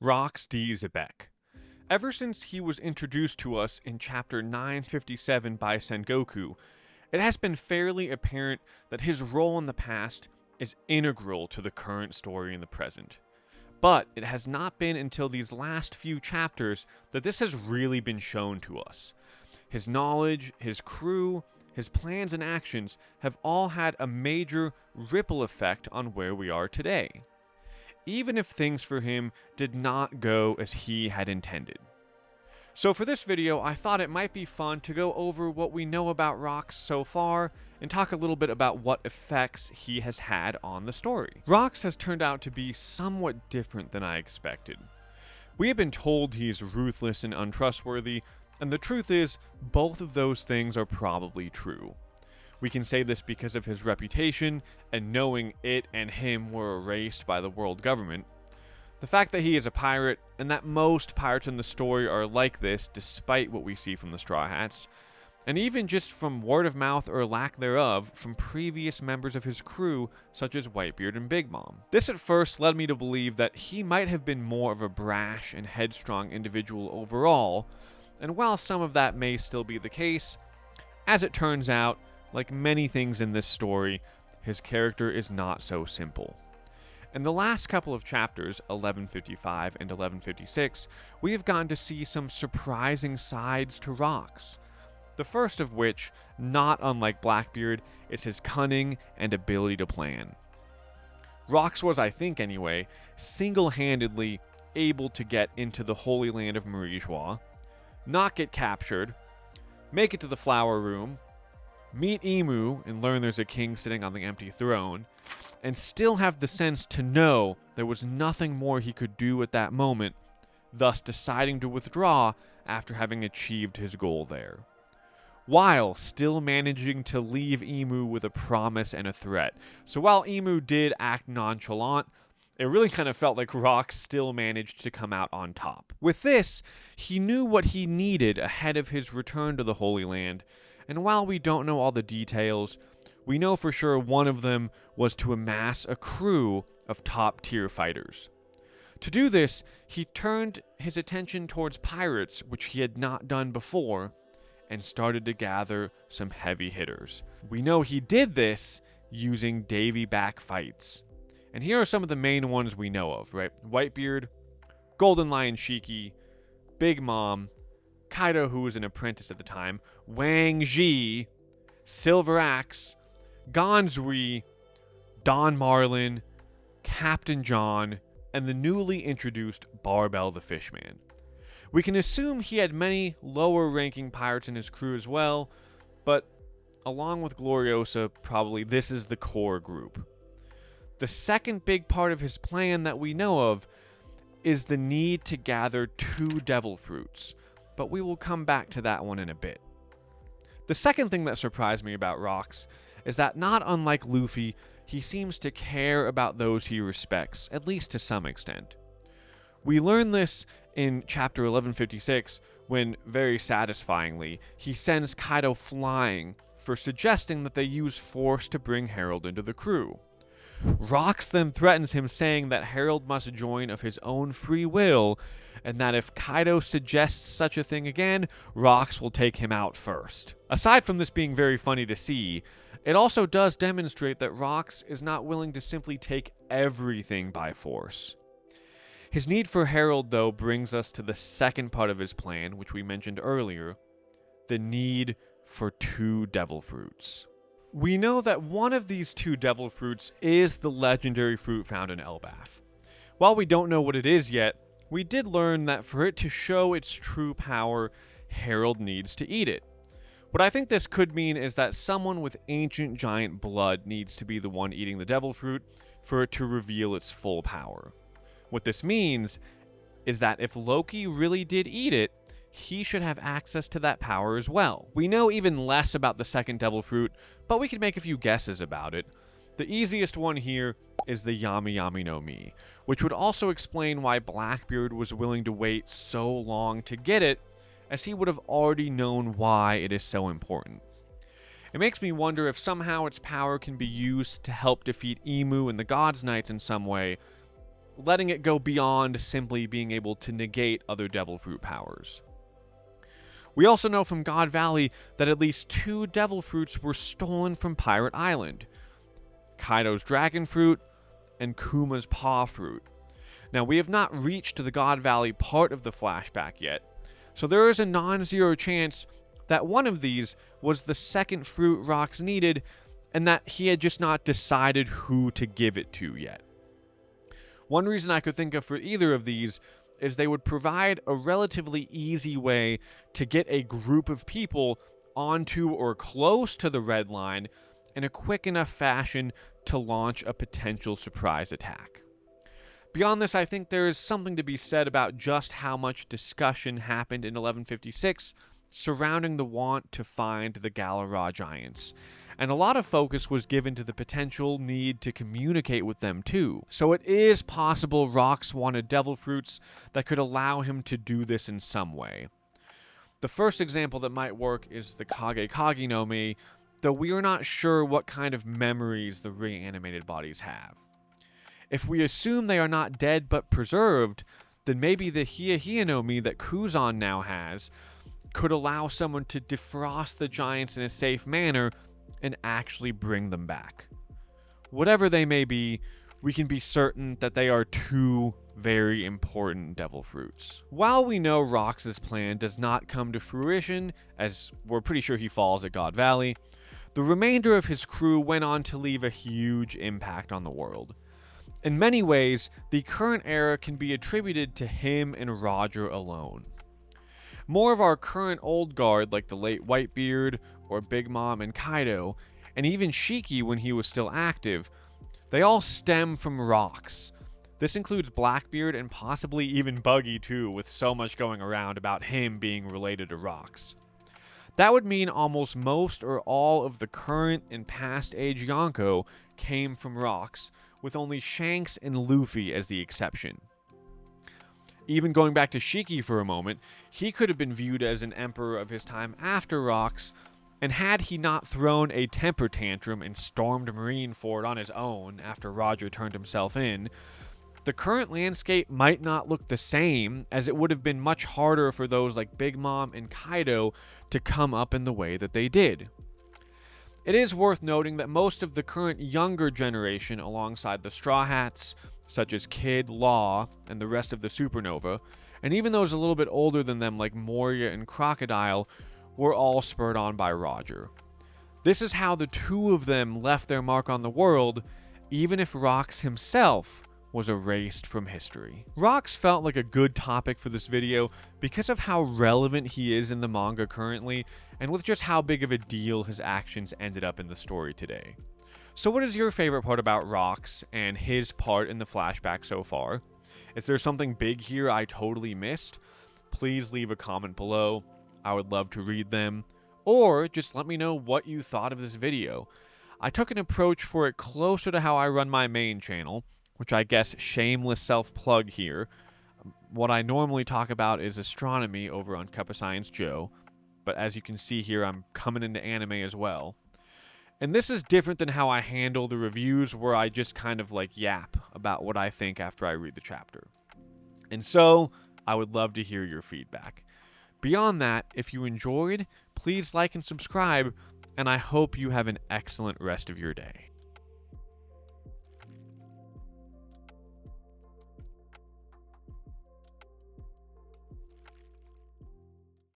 Rocks D Xebec. Ever since he was introduced to us in chapter 957 by Sengoku, it has been fairly apparent that his role in the past is integral to the current story in the present. But it has not been until these last few chapters that this has really been shown to us. His knowledge, his crew, his plans and actions have all had a major ripple effect on where we are today, even if things for him did not go as he had intended. So for this video, I thought it might be fun to go over what we know about Rocks so far and talk a little bit about what effects he has had on the story. Rocks has turned out to be somewhat different than I expected. We have been told he is ruthless and untrustworthy, and the truth is, both of those things are probably true. We can say this because of his reputation and knowing it and him were erased by the world government. The fact that he is a pirate, and that most pirates in the story are like this despite what we see from the Straw Hats, and even just from word of mouth or lack thereof from previous members of his crew such as Whitebeard and Big Mom. This at first led me to believe that he might have been more of a brash and headstrong individual overall, and while some of that may still be the case, as it turns out, like many things in this story, his character is not so simple. In the last couple of chapters, 1155 and 1156, we have gotten to see some surprising sides to Rocks. The first of which, not unlike Blackbeard, is his cunning and ability to plan. Rocks was, I think anyway, single-handedly able to get into the Holy Land of Marie-Joie, not get captured, make it to the Flower Room, meet Emu and learn there's a king sitting on the empty throne, and still have the sense to know there was nothing more he could do at that moment, thus deciding to withdraw after having achieved his goal there, while still managing to leave Emu with a promise and a threat. So while Emu did act nonchalant, it really kind of felt like Rocks still managed to come out on top. With this, he knew what he needed ahead of his return to the Holy Land, and while we don't know all the details, we know for sure one of them was to amass a crew of top-tier fighters. To do this, he turned his attention towards pirates, which he had not done before, and started to gather some heavy hitters. We know he did this using Davy back fights. And here are some of the main ones we know of, right? Whitebeard, Golden Lion Shiki, Big Mom, Kaido, who was an apprentice at the time, Wang Ji, Silver Axe, Gonzui, Don Marlin, Captain John, and the newly introduced Barbell the Fishman. We can assume he had many lower-ranking pirates in his crew as well, but along with Gloriosa, probably this is the core group. The second big part of his plan that we know of is the need to gather 2 devil fruits, but we will come back to that one in a bit. The second thing that surprised me about Rocks is that, not unlike Luffy, he seems to care about those he respects, at least to some extent. We learn this in chapter 1156 when, very satisfyingly, he sends Kaido flying for suggesting that they use force to bring Harold into the crew. Rocks then threatens him, saying that Harold must join of his own free will, and that if Kaido suggests such a thing again, Rocks will take him out first. Aside from this being very funny to see, it also does demonstrate that Rocks is not willing to simply take everything by force. His need for Harold, though, brings us to the second part of his plan, which we mentioned earlier, the need for 2 devil fruits. We know that one of these 2 devil fruits is the legendary fruit found in Elbaf. While we don't know what it is yet, we did learn that for it to show its true power, Harold needs to eat it. What I think this could mean is that someone with ancient giant blood needs to be the one eating the devil fruit for it to reveal its full power. What this means is that if Loki really did eat it, he should have access to that power as well. We know even less about the second devil fruit, but we can make a few guesses about it. The easiest one here is the Yami Yami no Mi, which would also explain why Blackbeard was willing to wait so long to get it, as he would have already known why it is so important. It makes me wonder if somehow its power can be used to help defeat Emu and the Gods Knights in some way, letting it go beyond simply being able to negate other devil fruit powers. We also know from God Valley that at least 2 devil fruits were stolen from Pirate Island: Kaido's dragon fruit and Kuma's paw fruit. Now, we have not reached the God Valley part of the flashback yet, so there is a non-zero chance that one of these was the second fruit Rocks needed, and that he had just not decided who to give it to yet. One reason I could think of for either of these is they would provide a relatively easy way to get a group of people onto or close to the red line in a quick enough fashion to launch a potential surprise attack. Beyond this, I think there is something to be said about just how much discussion happened in 1156 surrounding the want to find the Galara giants, and a lot of focus was given to the potential need to communicate with them too. So it is possible Rocks wanted devil fruits that could allow him to do this in some way. The first example that might work is the Kage Kage no Mi, though we are not sure what kind of memories the reanimated bodies have. If we assume they are not dead but preserved, then maybe the Hiya Hiya no Mi that Kuzan now has could allow someone to defrost the giants in a safe manner and actually bring them back. Whatever they may be, we can be certain that they are 2 very important devil fruits. While we know Rocks' plan does not come to fruition, as we're pretty sure he falls at God Valley, the remainder of his crew went on to leave a huge impact on the world. In many ways, the current era can be attributed to him and Roger alone. More of our current old guard, like the late Whitebeard or Big Mom and Kaido, and even Shiki when he was still active, they all stem from Rocks. This includes Blackbeard and possibly even Buggy too, with so much going around about him being related to Rocks. That would mean almost most or all of the current and past age Yonko came from Rocks, with only Shanks and Luffy as the exception. Even going back to Shiki for a moment, he could have been viewed as an emperor of his time after Rocks, and had he not thrown a temper tantrum and stormed Marineford on his own after Roger turned himself in, the current landscape might not look the same, as it would have been much harder for those like Big Mom and Kaido to come up in the way that they did. It is worth noting that most of the current younger generation, alongside the Straw Hats, such as Kid, Law, and the rest of the Supernova, and even those a little bit older than them like Moria and Crocodile, were all spurred on by Roger. This is how the 2 of them left their mark on the world, even if Rocks himself was erased from history. Rocks felt like a good topic for this video because of how relevant he is in the manga currently, and with just how big of a deal his actions ended up in the story today. So what is your favorite part about Rocks and his part in the flashback so far? Is there something big here I totally missed? Please leave a comment below. I would love to read them. Or just let me know what you thought of this video. I took an approach for it closer to how I run my main channel, which I guess shameless self-plug here. What I normally talk about is astronomy over on Cup of Science Joe, but as you can see here, I'm coming into anime as well. And this is different than how I handle the reviews, where I just kind of like yap about what I think after I read the chapter. And so, I would love to hear your feedback. Beyond that, if you enjoyed, please like and subscribe, and I hope you have an excellent rest of your day.